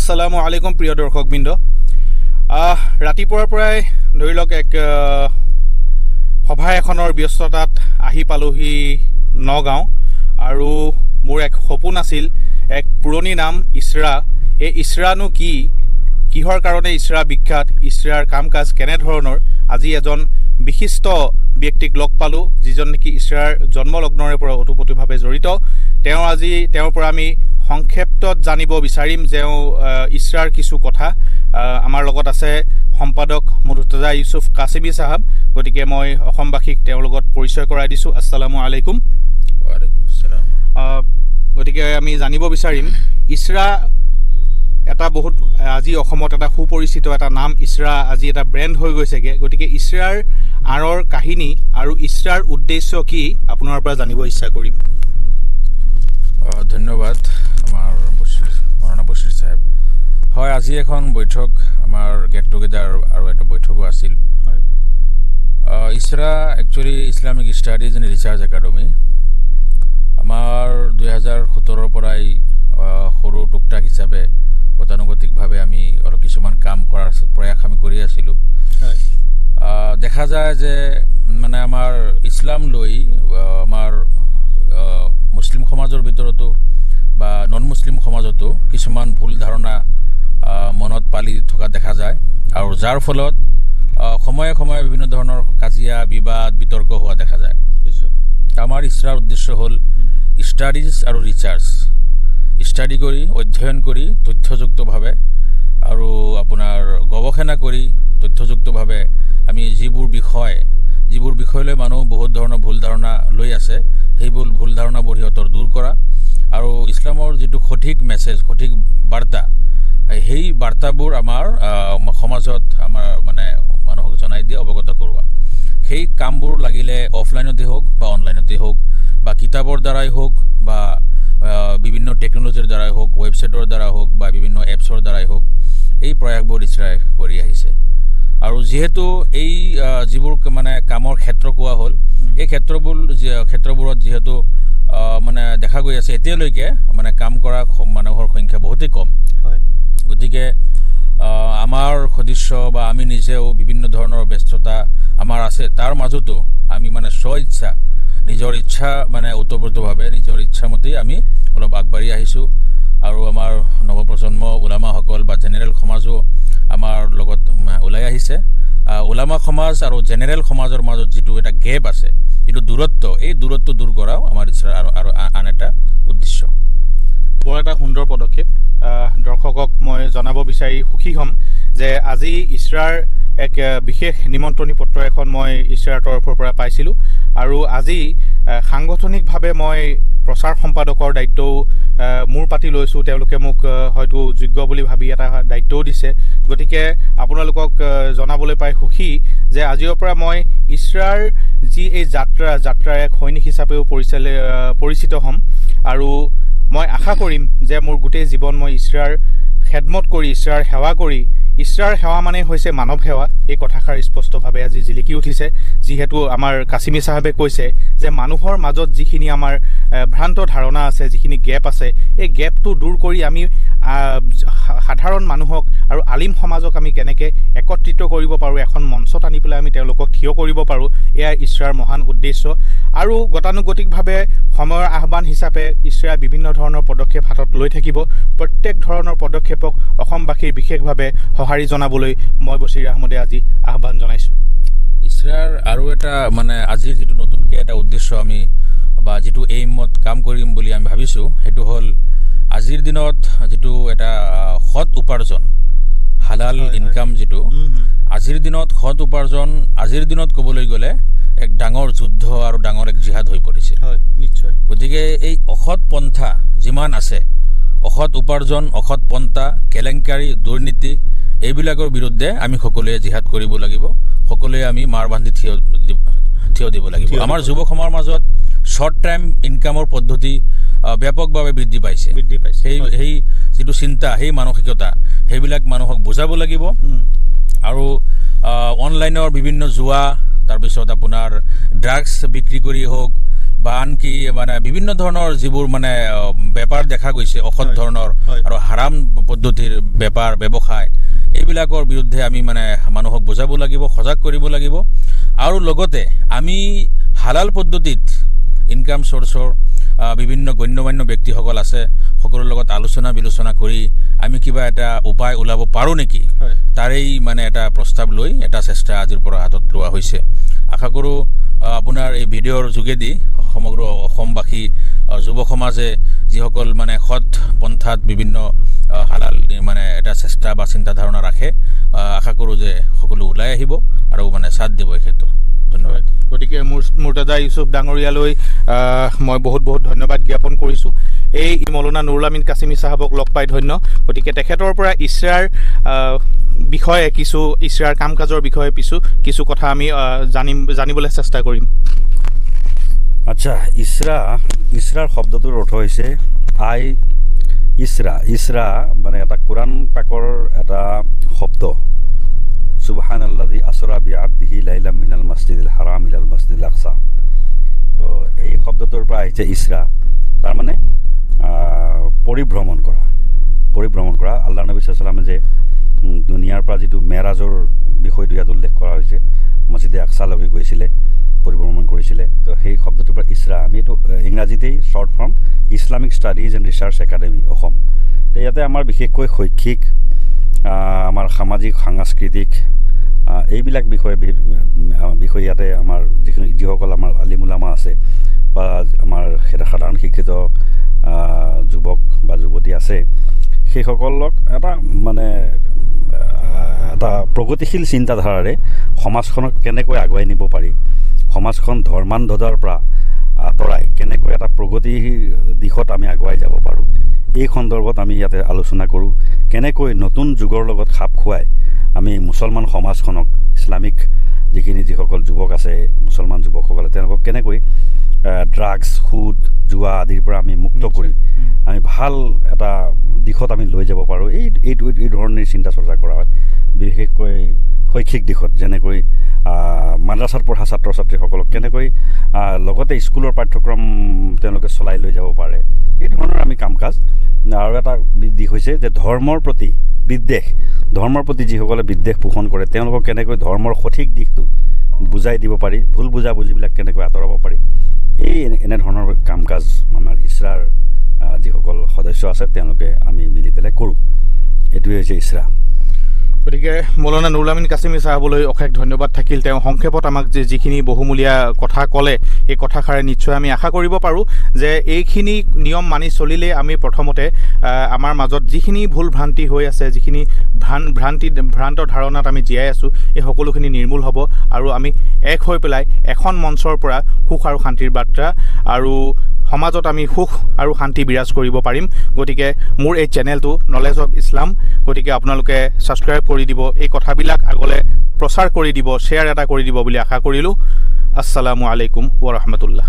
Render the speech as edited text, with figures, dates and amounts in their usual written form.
আসসালামু আলাইকুম প্ৰিয় দৰ্শকবৃন্দ। ৰাতিপুৱাৰ পৰাই ধৰি লওক এক সভা এখনৰ ব্যস্ততাত আহি পালোহি নগাঁও আৰু মোৰ এক সপোন আছিল এক পুৰণি নাম ইছৰা। এই ইছৰানো কি, কিহৰ কাৰণে ইছৰা বিখ্যাত, ইছৰাৰ কাম কাজ কেনেধৰণৰ, আজি এজন বিশিষ্ট ব্যক্তিক লগ পালোঁ যিজন নেকি ইছৰাৰ জন্মলগ্নৰে পৰা ওতপ্ৰোতভাৱে জড়িত। তেওঁৰ পৰা আমি সংক্ষেপ্তত জানিব বিচাৰিম যে ইছৰাৰ কিছু কথা। আমাৰ লগত আছে সম্পাদক মুৰ্তজা ইউছুফ কাছিমি সাহেব। গতিকে মই অসমবাসীক তেওঁৰ লগত পৰিচয় কৰাই দিছোঁ। আসসালামু আলাইকুম। ওয়ালাইকুম আসসালাম। গতিকে আমি জানিব বিচাৰিম ইছৰা এটা বহুত আজি অসমত এটা সুপৰিচিত এটা নাম, ইছৰা আজি এটা ব্ৰেণ্ড হৈ গৈছেগৈ। গতিকে ইছৰাৰ আঁৰৰ কাহিনী আৰু ইছৰাৰ উদ্দেশ্য কি আপোনাৰ পৰা জানিব ইচ্ছা কৰিম। ধন্যবাদ আমাৰ মৌলানা বশিৰ সাহেব। হয়, আজি এখন বৈঠক, আমাৰ গেট টুগেডাৰ আৰু এটা বৈঠকো আছিল। ISRA actually Islamic studies and research academy. আমাৰ 2017 পৰাই সৰু টুকটাক হিচাপে গতানুগতিকভাৱে আমি অলপ কিছুমান কাম কৰাৰ প্ৰয়াস আমি কৰি আছিলোঁ। দেখা যায় যে মানে আমাৰ ইছলাম লৈ আমাৰ মুছলিম সমাজৰ ভিতৰতো বা নন মুছলিম সমাজতো কিছুমান ভুল ধাৰণা মনত পালি থকা দেখা যায়, আৰু যাৰ ফলত সময়ে সময়ে বিভিন্ন ধৰণৰ কাজিয়া বিবাদ বিতৰ্ক হোৱা দেখা যায়। আমাৰ ইছৰাৰ উদ্দেশ্য হ'ল ষ্টাডিজ আৰু ৰিচাৰ্চ, ষ্টাডি কৰি অধ্যয়ন কৰি তথ্যযুক্তভাৱে আৰু আপোনাৰ গৱেষণা কৰি তথ্যযুক্তভাৱে আমি যিবোৰ বিষয় লৈ মানুহ বহুত ধৰণৰ ভুল ধাৰণা লৈ আছে, সেইবোৰ ভুল ধাৰণাবোৰ সিহঁতৰ দূৰ কৰা আৰু ইছলামৰ যিটো সঠিক মেছেজ, সঠিক বাৰ্তা, সেই বাৰ্তাবোৰ আমাৰ সমাজত আমাৰ মানে মানুহক জনাই দিয়ে, অৱগত কৰোৱা। সেই কামবোৰ লাগিলে অফলাইনতে হওক বা অনলাইনতে হওক বা কিতাপৰ দ্বাৰাই হওক বা বিভিন্ন টেকন'লজিৰ দ্বাৰাই হওক, ৱেবছাইটৰ দ্বাৰা হওক বা বিভিন্ন এপছৰ দ্বাৰাই হওক, এই প্ৰয়াসবোৰ ইছৰাই কৰি আহিছে। আৰু যিহেতু এই যিবোৰ মানে কামৰ ক্ষেত্ৰ কোৱা হ'ল, এই ক্ষেত্ৰবোৰত যিহেতু মানে দেখা গৈ আছে এতিয়ালৈকে মানে কাম কৰা মানুহৰ সংখ্যা বহুতেই কম। গতিকে আমাৰ সদস্য বা আমি নিজেও বিভিন্ন ধৰণৰ ব্যস্ততা আমাৰ আছে, তাৰ মাজতো আমি মানে নিজৰ ইচ্ছা মানে ওতপ্ৰোতভাৱে নিজৰ ইচ্ছামতেই আমি অলপ আগবাঢ়ি আহিছোঁ। আৰু আমাৰ নৱপ্ৰজন্ম ওলামাসকল বা জেনেৰেল সমাজো আমাৰ লগত ওলাই আহিছে। ওলামা সমাজ আৰু জেনেৰেল সমাজৰ মাজত যিটো এটা গেপ আছে, যিটো দূৰত্ব, এই দূৰত্ব দূৰ কৰাও আমাৰ ইছৰাৰ আৰু আন এটা উদ্দেশ্য। বৰ এটা সুন্দৰ পদক্ষেপ। দৰ্শকক মই জনাব বিচাৰি সুখী হ'ম যে আজি ইছৰাৰ এক বিশেষ নিমন্ত্ৰণী পত্ৰ এখন মই ইছৰাৰ তৰফৰ পৰা পাইছিলোঁ, আৰু আজি সাংগঠনিকভাৱে মই প্ৰচাৰ সম্পাদকৰ দায়িত্বও মোৰ পাতি লৈছোঁ। তেওঁলোকে মোক হয়তো যোগ্য বুলি ভাবি এটা দায়িত্বও দিছে। গতিকে আপোনালোকক জনাবলৈ পাই সুখী যে আজিৰ পৰা মই ইছৰাৰ যি এই যাত্ৰাৰ এক সৈনিক হিচাপেও পৰিচিত হ'ম, আৰু মই আশা কৰিম যে মোৰ গোটেই জীৱন মই ইছৰাৰ খেদমত কৰি, ইছৰাৰ সেৱা কৰি, ইছৰাৰ সেৱা মানে হৈছে মানৱ সেৱা, এই কথাষাৰ স্পষ্টভাৱে আজি জিলিকি উঠিছে। যিহেতু আমাৰ কাছিমি চাহাবে কৈছে যে মানুহৰ মাজত যিখিনি আমাৰ ভ্ৰান্ত ধাৰণা আছে, যিখিনি গেপ আছে, এই গেপটো দূৰ কৰি আমি সাধাৰণ মানুহক আৰু আলিম সমাজক আমি কেনেকৈ একত্ৰিত কৰিব পাৰোঁ, এখন মঞ্চত আনি পেলাই আমি তেওঁলোকক থিয় কৰিব পাৰোঁ, এয়া ইছৰাৰ মহান উদ্দেশ্য। আৰু গতানুগতিকভাৱে সময়ৰ আহ্বান হিচাপে ইছৰাই বিভিন্ন ধৰণৰ পদক্ষেপ হাতত লৈ থাকিব। প্ৰত্যেক ধৰণৰ পদক্ষেপক অসমবাসীৰ বিশেষভাৱে সঁহাৰি জনাবলৈ মই বছিৰ আহমদে আজি আহ্বান জনাইছোঁ। ইছৰাৰ আৰু এটা মানে আজিৰ যিটো নতুনকৈ এটা উদ্দেশ্য আমি বা যিটো এইমত কাম কৰিম বুলি আমি ভাবিছোঁ, সেইটো হ'ল আজিৰ দিনত যিটো এটা সৎ উপাৰ্জন, হালাল ইনকাম, যিটো আজিৰ দিনত সৎ উপাৰ্জন, আজিৰ দিনত ক'বলৈ গ'লে এক ডাঙৰ যুদ্ধ আৰু ডাঙৰ এক জিহাদ হৈ পৰিছে। নিশ্চয়। গতিকে এই অসৎ পন্থা যিমান আছে, অসৎ উপাৰ্জন, অসৎ পন্থা, কেলেংকাৰী, দুৰ্নীতি, এইবিলাকৰ বিৰুদ্ধে আমি সকলোৱে জিহাদ কৰিব লাগিব, সকলোৱে আমি মাৰ বান্ধি থিয় দিব লাগিব। আমাৰ যুৱ সমাজৰ মাজত শ্বৰ্ট টাইম ইনকামৰ পদ্ধতি ব্যাপকভাৱে বৃদ্ধি পাইছে। সেই যিটো চিন্তা, সেই মানসিকতা, সেইবিলাক মানুহক বুজাব লাগিব। আৰু অনলাইনৰ বিভিন্ন জুৱা, তাৰপিছত আপোনাৰ ড্ৰাগছ বিক্ৰী কৰি হওক বা আনকি মানে বিভিন্ন ধৰণৰ যিবোৰ মানে বেপাৰ দেখা গৈছে অসৎ ধৰণৰ আৰু হাৰাম পদ্ধতিৰ বেপাৰ ব্যৱসায় এইবিলাকৰ বিৰুদ্ধে আমি মানে মানুহক বুজাব লাগিব, সজাগ কৰিব লাগিব। আৰু লগতে আমি হালাল পদ্ধতিত ইনকাম চ'ৰ্চৰ বিভিন্ন গণ্যমান্য ব্যক্তিসকল আছে, সকলোৰ লগত আলোচনা বিলোচনা কৰি আমি কিবা এটা উপায় ওলাব পাৰোঁ নেকি, তাৰেই মানে এটা প্ৰস্তাৱ লৈ এটা চেষ্টা আজিৰ পৰা হাতত লোৱা হৈছে। আশা কৰোঁ আপোনাৰ এই ভিডিঅ'ৰ যোগেদি সমগ্ৰ অসমবাসী যুৱ সমাজে যিসকল মানে সৎ পন্থাত বিভিন্ন হালাল মানে এটা চেষ্টা বা চিন্তাধাৰণা ৰাখে, আশা কৰোঁ যে সকলো ওলাই আহিব আৰু মানে সাথ দিব এই ক্ষেত্ৰত। ধন্যবাদ। গতিকে মুৰ্তজা ইউছুফ ডাঙৰীয়ালৈ মই বহুত বহুত ধন্যবাদ জ্ঞাপন কৰিছোঁ। এই মৌলানা নুৰুল আমিন কাছিমি চাহাবক লগ পাই ধন্য। গতিকে তেখেতৰ পৰা ইছৰাৰ বিষয়ে ইছৰাৰ কাম কাজৰ বিষয়ে কিছু কথা আমি জানিবলৈ চেষ্টা কৰিম। আচ্ছা, ইছৰাৰ শব্দটোৰ অৰ্থ হৈছে ইছৰা মানে এটা কোৰাণ পাকৰ এটা শব্দ। সুবহানাল্লাযী আসৰা বিআবদিহি লাইলাম মিনাল মছজিদিল হাৰাম ইলাল মছজিদিল আকছা। তো এই শব্দটোৰ পৰা আহিছে ইছৰা, তাৰমানে পৰিভ্ৰমণ কৰা। আল্লাহ নবী সাল্লাল্লাহু আলাইহি ওয়াসাল্লামে যে দুনিয়াৰ পৰা যিটো মেৰাজৰ বিষয়টো ইয়াত উল্লেখ কৰা হৈছে, মছজিদে আকছালৈকে গৈছিলে, পৰিভ্ৰমণ কৰিছিলে। তো সেই শব্দটোৰ পৰা ইছৰা, আমি এইটো ইংৰাজীতেই short form Islamic studies and research academy Assam. তো ইয়াতে আমাৰ বিশেষকৈ শৈক্ষিক, আমাৰ সামাজিক সাংস্কৃতিক এইবিলাক বিষয় ইয়াতে আমাৰ যিসকল আমাৰ আলিমুলামা আছে বা আমাৰ সাধাৰণ শিক্ষিত যুৱক বা যুৱতী আছে, সেইসকলক এটা মানে এটা প্ৰগতিশীল চিন্তাধাৰাৰে সমাজখনক কেনেকৈ আগুৱাই নিব পাৰি, সমাজখন ধৰ্মান্ধতাৰ পৰা আঁতৰাই কেনেকৈ এটা প্ৰগতিৰ দিশত আমি আগুৱাই যাব পাৰোঁ, এই সন্দৰ্ভত আমি ইয়াতে আলোচনা কৰোঁ। কেনেকৈ নতুন যুগৰ লগত খাপ খুৱাই আমি মুছলমান সমাজখনক, ইছলামিক যিসকল যুৱক আছে, মুছলমান যুৱকসকলে তেওঁলোকক কেনেকৈ ড্ৰাগছ, সুদ, জুৱা আদিৰ পৰা আমি মুক্ত কৰি আমি ভাল এটা দিশত আমি লৈ যাব পাৰোঁ, এই ধৰণেই চিন্তা চৰ্চা কৰা হয়। বিশেষকৈ শৈক্ষিক দিশত, যেনেকৈ মাদ্ৰাছাত পঢ়া ছাত্ৰ ছাত্ৰীসকলক কেনেকৈ লগতে স্কুলৰ পাঠ্যক্ৰম তেওঁলোকে চলাই লৈ যাব পাৰে, এই ধৰণৰ আমি কাম কাজ। আৰু এটা দিশ হৈছে যে ধৰ্মৰ প্ৰতি যিসকলে বিদ্বেষ পোষণ কৰে তেওঁলোকক কেনেকৈ ধৰ্মৰ সঠিক দিশটো বুজাই দিব পাৰি, ভুল বুজাবুজিবিলাক কেনেকৈ আঁতৰাব পাৰি, এনেধৰণৰ কাম কাজ আমাৰ ইছৰাৰ যিসকল সদস্য আছে তেওঁলোকে আমি মিলি পেলাই কৰোঁ। এইটোৱে হৈছে ইছৰা। গতিকে মৌলানা নুৰুল আমিন কাছিমি চাহাবলৈ অশেষ ধন্যবাদ থাকিল। তেওঁ সংক্ষেপত আমাক যিখিনি বহুমূলীয়া কথা ক'লে, এই কথাষাৰে নিশ্চয় আমি আশা কৰিব পাৰোঁ যে এইখিনি নিয়ম মানি চলিলে আমি প্ৰথমতে আমাৰ মাজত যিখিনি ভুল ভ্ৰান্তি হৈ আছে, যিখিনি ভ্ৰান্ত ধাৰণাত আমি জীয়াই আছোঁ, এই সকলোখিনি নিৰ্মূল হ'ব আৰু আমি এক হৈ পেলাই এখন মঞ্চৰ পৰা সুখ আৰু শান্তিৰ বাৰ্তা আৰু সমাজত আমি সুখ আৰু শান্তি বিৰাজ কৰিব পাৰিম। গতিকে মোৰ এই চেনেলটো নলেজ অফ ইছলাম, গতিকে আপোনালোকে ছাবস্ক্ৰাইব কৰি দিব, এই কথাবিলাক আগলৈ প্ৰচাৰ কৰি দিব, শ্বেয়াৰ এটা কৰি দিব বুলি আশা কৰিলোঁ। আসসালামু আলাইকুম ওয়া ৰাহমাতুল্লাহ।